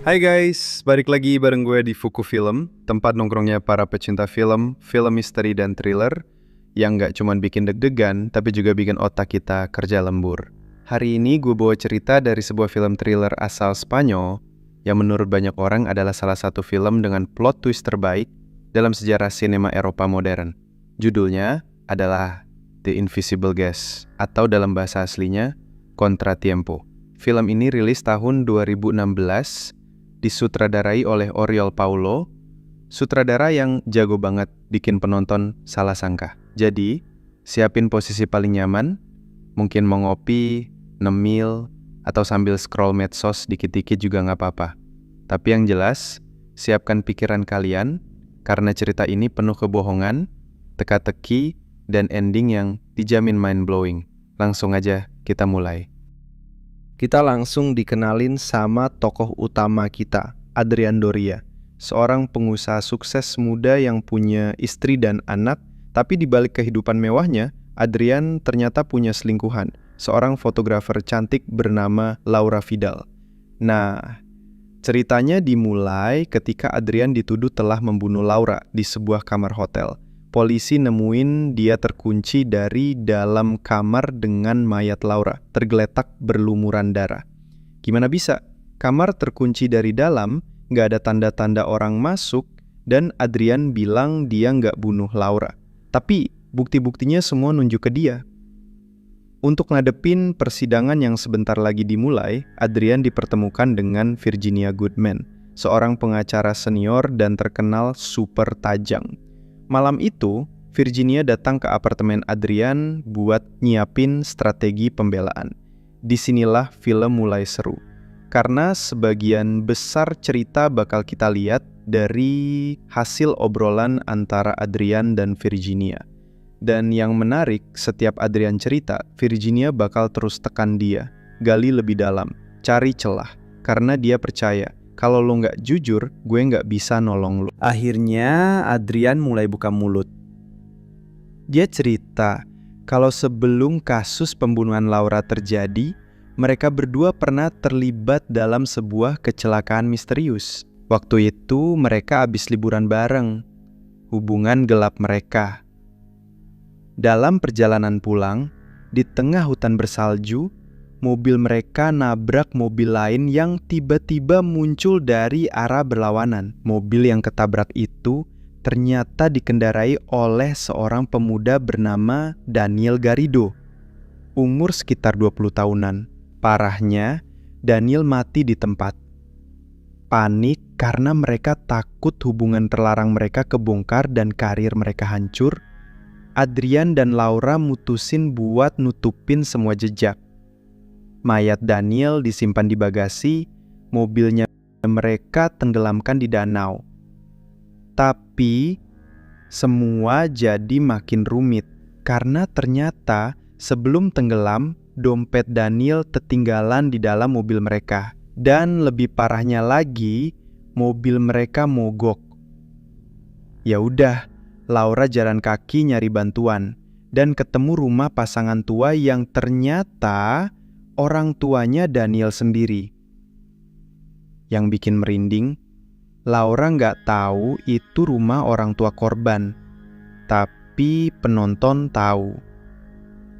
Hai guys, balik lagi bareng gue di Fuku Film, tempat nongkrongnya para pecinta film, film misteri dan thriller yang nggak cuma bikin deg-degan, tapi juga bikin otak kita kerja lembur. Hari ini gue bawa cerita dari sebuah film thriller asal Spanyol yang menurut banyak orang adalah salah satu film dengan plot twist terbaik dalam sejarah sinema Eropa modern. Judulnya adalah The Invisible Guest, atau dalam bahasa aslinya, Contratiempo. Film ini rilis tahun 2016, disutradarai oleh Oriol Paulo, sutradara yang jago banget bikin penonton salah sangka. Jadi, siapin posisi paling nyaman, mungkin mau ngopi, nemil, atau sambil scroll medsos dikit-dikit juga nggak apa-apa. Tapi yang jelas, siapkan pikiran kalian, karena cerita ini penuh kebohongan, teka-teki, dan ending yang dijamin mind-blowing. Langsung aja kita mulai. Kita langsung dikenalin sama tokoh utama kita, Adrian Doria, seorang pengusaha sukses muda yang punya istri dan anak, tapi di balik kehidupan mewahnya, Adrian ternyata punya selingkuhan, seorang fotografer cantik bernama Laura Vidal. Nah, ceritanya dimulai ketika Adrian dituduh telah membunuh Laura di sebuah kamar hotel. Polisi nemuin dia terkunci dari dalam kamar dengan mayat Laura, tergeletak berlumuran darah. Gimana bisa? Kamar terkunci dari dalam, nggak ada tanda-tanda orang masuk, dan Adrian bilang dia nggak bunuh Laura. Tapi bukti-buktinya semua nunjuk ke dia. Untuk ngadepin persidangan yang sebentar lagi dimulai, Adrian dipertemukan dengan Virginia Goodman, seorang pengacara senior dan terkenal super tajam. Malam itu, Virginia datang ke apartemen Adrian buat nyiapin strategi pembelaan. Disinilah film mulai seru, karena sebagian besar cerita bakal kita lihat dari hasil obrolan antara Adrian dan Virginia. Dan yang menarik, setiap Adrian cerita, Virginia bakal terus tekan dia, gali lebih dalam, cari celah, karena dia percaya kalau lo nggak jujur, gue nggak bisa nolong lo. Akhirnya Adrian mulai buka mulut. Dia cerita kalau sebelum kasus pembunuhan Laura terjadi, mereka berdua pernah terlibat dalam sebuah kecelakaan misterius. Waktu itu mereka habis liburan bareng. Hubungan gelap mereka. Dalam perjalanan pulang, di tengah hutan bersalju, mobil mereka nabrak mobil lain yang tiba-tiba muncul dari arah berlawanan. Mobil yang ketabrak itu ternyata dikendarai oleh seorang pemuda bernama Daniel Garrido. Umur sekitar 20 tahunan. Parahnya, Daniel mati di tempat. Panik karena mereka takut hubungan terlarang mereka kebongkar dan karir mereka hancur. Adrian dan Laura mutusin buat nutupin semua jejak. Mayat Daniel disimpan di bagasi, mobilnya mereka tenggelamkan di danau. Tapi, semua jadi makin rumit, karena ternyata sebelum tenggelam, dompet Daniel ketinggalan di dalam mobil mereka. Dan lebih parahnya lagi, mobil mereka mogok. Ya udah, Laura jalan kaki nyari bantuan, dan ketemu rumah pasangan tua yang ternyata orang tuanya Daniel sendiri. Yang bikin merinding, Laura nggak tahu itu rumah orang tua korban, tapi penonton tahu.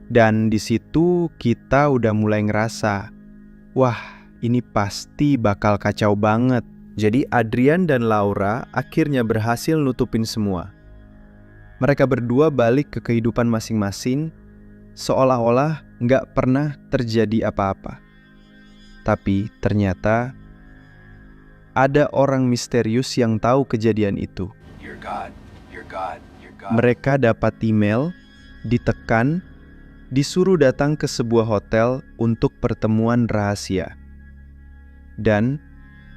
Dan di situ kita udah mulai ngerasa, wah ini pasti bakal kacau banget. Jadi Adrian dan Laura akhirnya berhasil nutupin semua. Mereka berdua balik ke kehidupan masing-masing, seolah-olah nggak pernah terjadi apa-apa. Tapi ternyata ada orang misterius yang tahu kejadian itu. Mereka dapat email, ditekan, disuruh datang ke sebuah hotel untuk pertemuan rahasia. Dan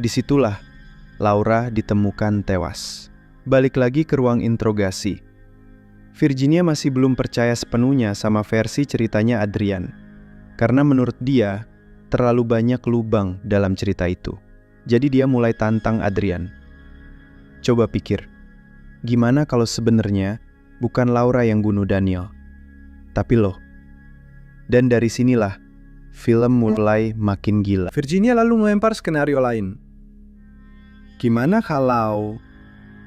disitulah Laura ditemukan tewas. Balik lagi ke ruang interogasi. Virginia masih belum percaya sepenuhnya sama versi ceritanya Adrian, karena menurut dia terlalu banyak lubang dalam cerita itu. Jadi dia mulai tantang Adrian. Coba pikir, gimana kalau sebenarnya bukan Laura yang bunuh Daniel, tapi lo? Dan dari sinilah film mulai makin gila. Virginia lalu melempar skenario lain. Gimana kalau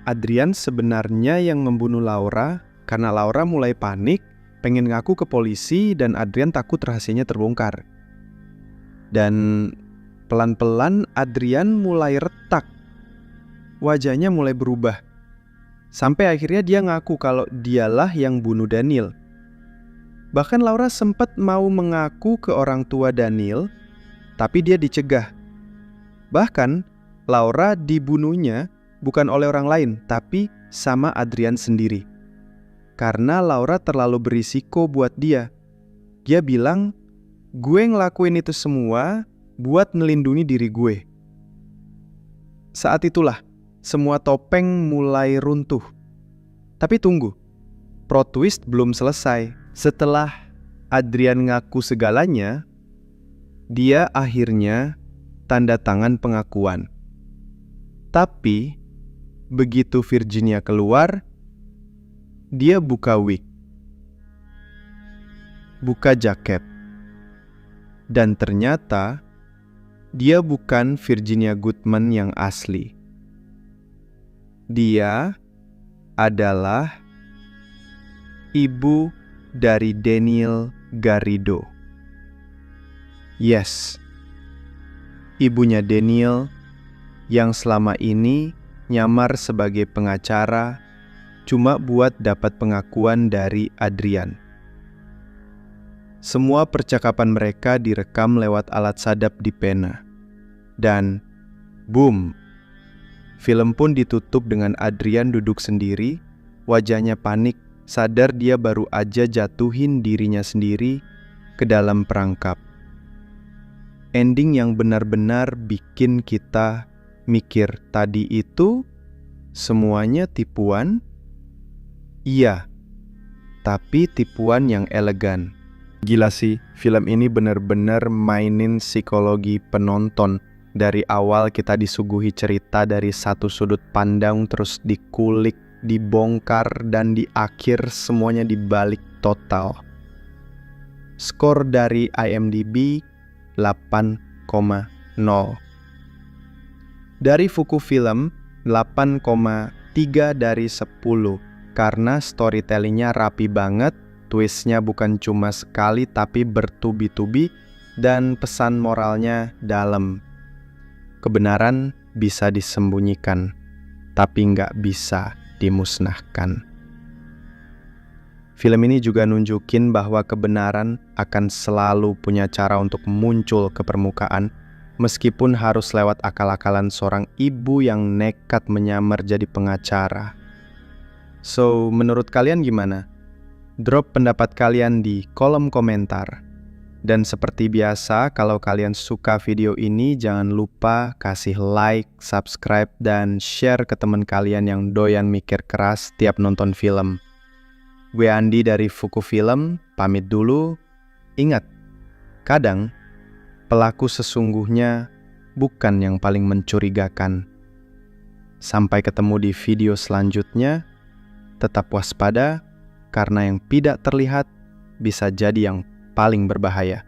Adrian sebenarnya yang membunuh Laura karena Laura mulai panik, pengen ngaku ke polisi dan Adrian takut rahasianya terbongkar. Dan pelan-pelan Adrian mulai retak. Wajahnya mulai berubah. Sampai akhirnya dia ngaku kalau dialah yang bunuh Daniel. Bahkan Laura sempat mau mengaku ke orang tua Daniel, tapi dia dicegah. Bahkan Laura dibunuhnya bukan oleh orang lain, tapi sama Adrian sendiri. Karena Laura terlalu berisiko buat dia. Dia bilang, gue ngelakuin itu semua buat melindungi diri gue. Saat itulah semua topeng mulai runtuh. Tapi tunggu, plot twist belum selesai. Setelah Adrian ngaku segalanya, dia akhirnya tanda tangan pengakuan. Tapi begitu Virginia keluar, dia buka wig, buka jaket, dan ternyata dia bukan Virginia Goodman yang asli. Dia adalah ibu dari Daniel Garrido. Yes, ibunya Daniel yang selama ini nyamar sebagai pengacara cuma buat dapat pengakuan dari Adrian. Semua percakapan mereka direkam lewat alat sadap di pena. Dan boom, film pun ditutup dengan Adrian duduk sendiri, wajahnya panik, sadar dia baru aja jatuhin dirinya sendiri ke dalam perangkap. Ending yang benar-benar bikin kita mikir, tadi itu semuanya tipuan? Iya, tapi tipuan yang elegan. Gila sih, film ini benar-benar mainin psikologi penonton. Dari awal kita disuguhi cerita dari satu sudut pandang, terus dikulik, dibongkar, dan di akhir semuanya dibalik total. Skor dari IMDb 8,0. Dari Fuku Film 8,3 dari 10 karena storytellingnya rapi banget, twistnya bukan cuma sekali tapi bertubi-tubi, dan pesan moralnya dalam. Kebenaran bisa disembunyikan, tapi nggak bisa dimusnahkan. Film ini juga nunjukin bahwa kebenaran akan selalu punya cara untuk muncul ke permukaan, meskipun harus lewat akal-akalan seorang ibu yang nekat menyamar jadi pengacara. So, menurut kalian gimana? Drop pendapat kalian di kolom komentar. Dan seperti biasa, kalau kalian suka video ini, jangan lupa kasih like, subscribe, dan share ke teman kalian yang doyan mikir keras tiap nonton film. Gue Andi dari Fuku Film, pamit dulu. Ingat, kadang pelaku sesungguhnya bukan yang paling mencurigakan. Sampai ketemu di video selanjutnya, tetap waspada, karena yang tidak terlihat bisa jadi yang paling berbahaya.